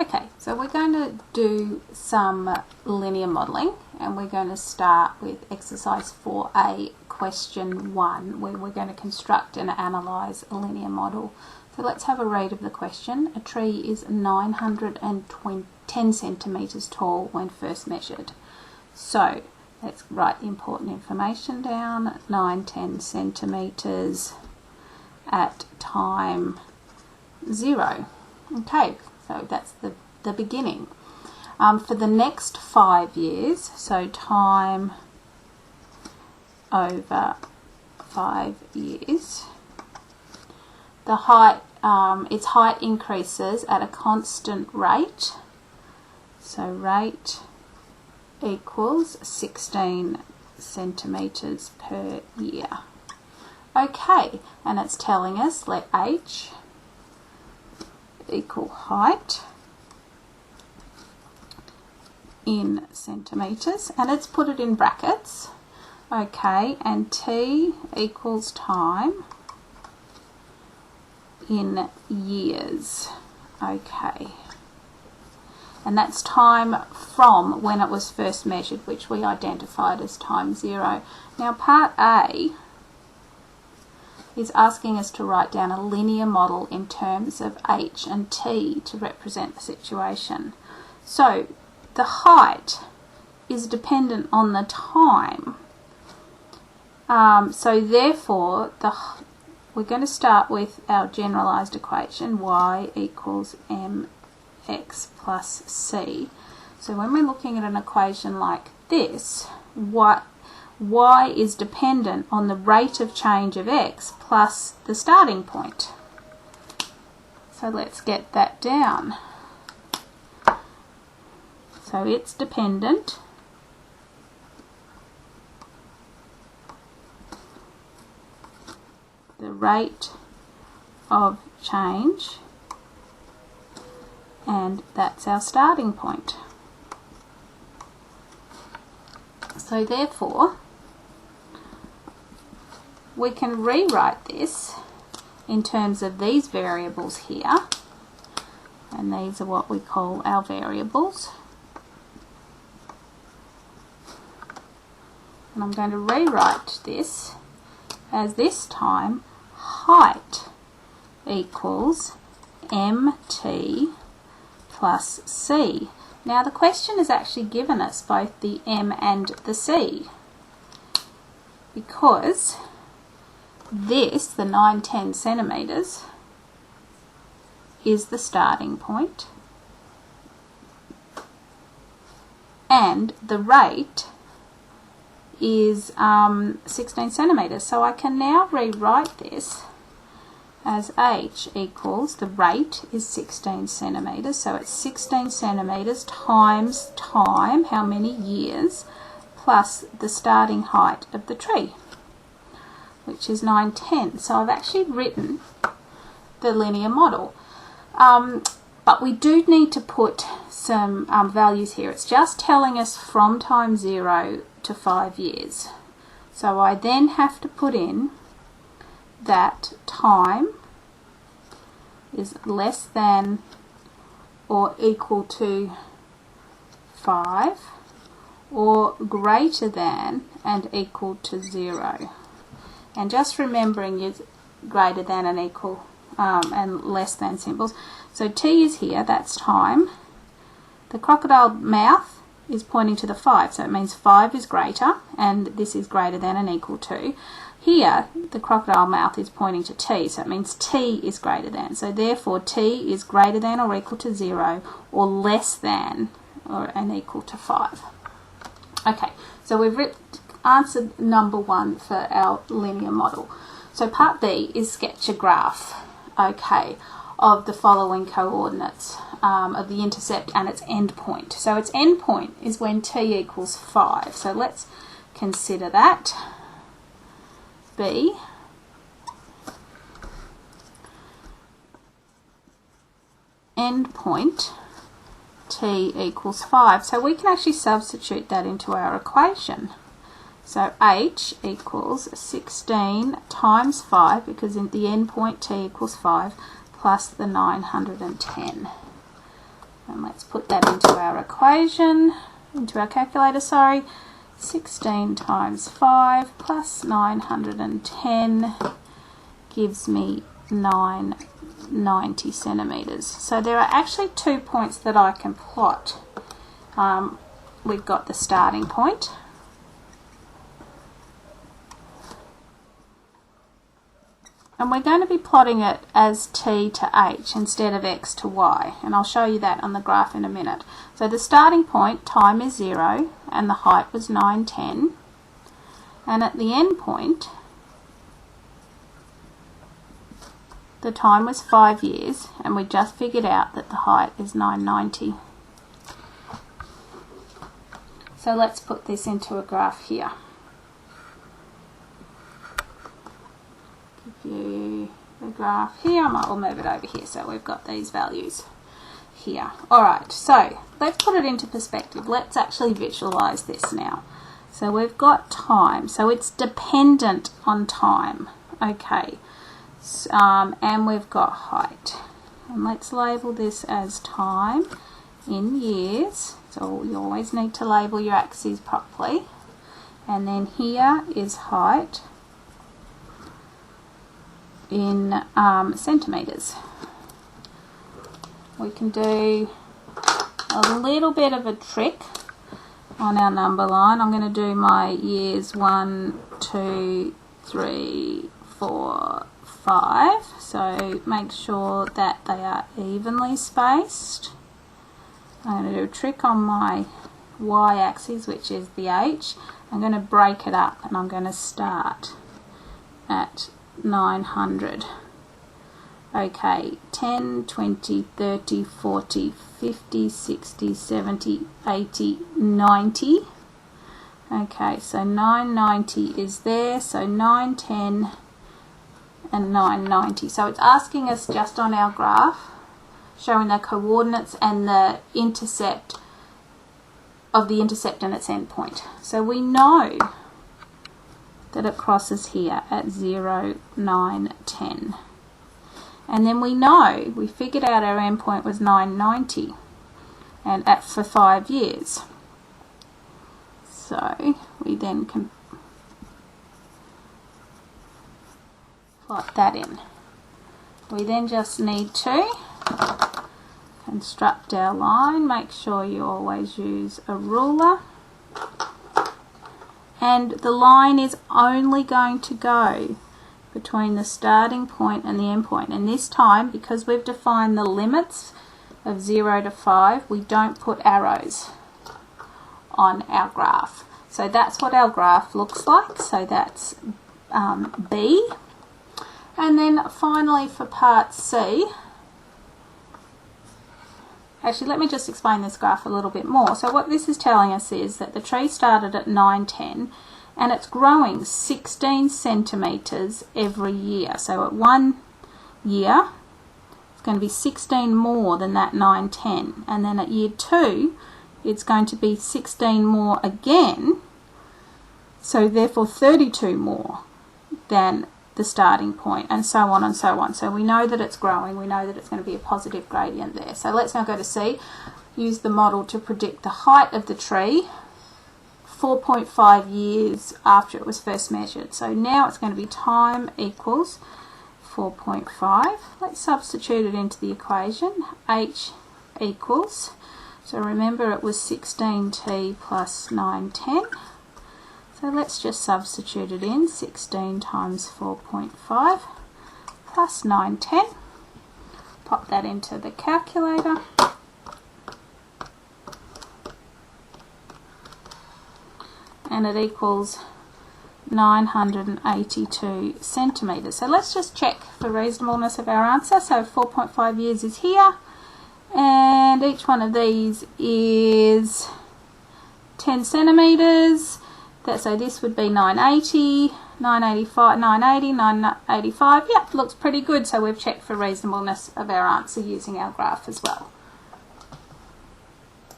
Okay, so we're going to do some linear modelling, and we're going to start with exercise 4A, question 1, where we're going to construct and analyse a linear model. So let's have a read of the question. A tree is 910 centimetres tall when first measured. So let's write the important information down. 910 centimetres at time 0. Okay, so that's the beginning. For the next 5 years, so time over 5 years, the height, its height increases at a constant rate. So rate equals 16 centimetres per year. Okay, and it's telling us let h equal height in centimetres, and it's put it in brackets. Okay, and t equals time in years. Okay, and that's time from when it was first measured, which we identified as time 0. Now part A is asking us to write down a linear model in terms of h and t to represent the situation. So the height is dependent on the time. So therefore we're going to start with our generalized equation, y equals mx plus c. So when we're looking at an equation like this, y is dependent on the rate of change of x plus the starting point. So let's get that down. So it's dependent the rate of change, and that's our starting point. So therefore we can rewrite this in terms of these variables here, and these are what we call our variables. And I'm going to rewrite this as this time height equals mt plus c. Now the question has actually given us both the m and the c, because this, the 910 centimetres, is the starting point, and the rate is 16 centimetres. So I can now rewrite this as h equals, the rate is 16 centimetres, so it's 16 centimetres times time, how many years, plus the starting height of the tree, which is 910. So I've actually written the linear model. But we do need to put some values here. It's just telling us from time 0 to 5 years. So I then have to put in that time is less than or equal to 5 or greater than and equal to 0. And just remembering is greater than and equal and less than symbols. So t is here, that's time. The crocodile mouth is pointing to the 5, so it means 5 is greater, and this is greater than and equal to. Here, the crocodile mouth is pointing to t, so it means t is greater than. So therefore, t is greater than or equal to 0, or less than or and equal to 5. Okay, so we've answered number 1 for our linear model. So part B is sketch a graph, okay, of the following coordinates of the intercept and its end point. So its end point is when t equals 5. So let's consider that. B. End point t equals 5. So we can actually substitute that into our equation. So h equals 16 times 5, because in the end point t equals 5, plus the 910. And let's put that into our equation, into our calculator, sorry. 16 times 5 plus 910 gives me 990 centimetres. So there are actually 2 points that I can plot. We've got the starting point, and we're going to be plotting it as t to h instead of x to y, and I'll show you that on the graph in a minute. So the starting point, time is 0, and the height was 910, and at the end point, the time was 5 years, and we just figured out that the height is 990. So let's put this into a graph here. Give you the graph here. I'll move it over here so we've got these values here. Alright, so let's put it into perspective. Let's actually visualize this now. So we've got time, so it's dependent on time. Okay, and we've got height. And let's label this as time in years. So you always need to label your axes properly. And then here is height in centimetres. We can do a little bit of a trick on our number line. I'm going to do my years 1, 2, 3, 4, 5. So make sure that they are evenly spaced. I'm going to do a trick on my y-axis, which is the h. I'm going to break it up, and I'm going to start at 900. Okay, 10, 20, 30, 40, 50, 60, 70, 80, 90. Okay, so 990 is there, so 910 and 990. So it's asking us just on our graph, showing the coordinates and the intercept of the intercept and its endpoint. So we know that it crosses here at 0, 9, 10. And then we figured out our endpoint was 990 and for 5 years. So we then can plot that in. We then just need to construct our line. Make sure you always use a ruler, and the line is only going to go between the starting point and the end point. And this time, because we've defined the limits of 0 to 5, we don't put arrows on our graph. So that's what our graph looks like. So that's B. And then finally for part C, actually, let me just explain this graph a little bit more. So what this is telling us is that the tree started at 910 and it's growing 16 centimetres every year. So at 1 year, it's going to be 16 more than that 910. And then at year 2, it's going to be 16 more again. So therefore 32 more than the starting point, and so on and so on. So we know that it's growing, we know that it's going to be a positive gradient there. So let's now go to C. Use the model to predict the height of the tree 4.5 years after it was first measured. So now it's going to be time equals 4.5. Let's substitute it into the equation. H equals, so remember it was 16t plus 910. So let's just substitute it in, 16 times 4.5 plus 910. Pop that into the calculator. And it equals 982 centimetres. So let's just check for reasonableness of our answer. So 4.5 years is here, and each one of these is 10 centimetres. So this would be 980, 985, 980, 985. Yep, looks pretty good. So we've checked for reasonableness of our answer using our graph as well.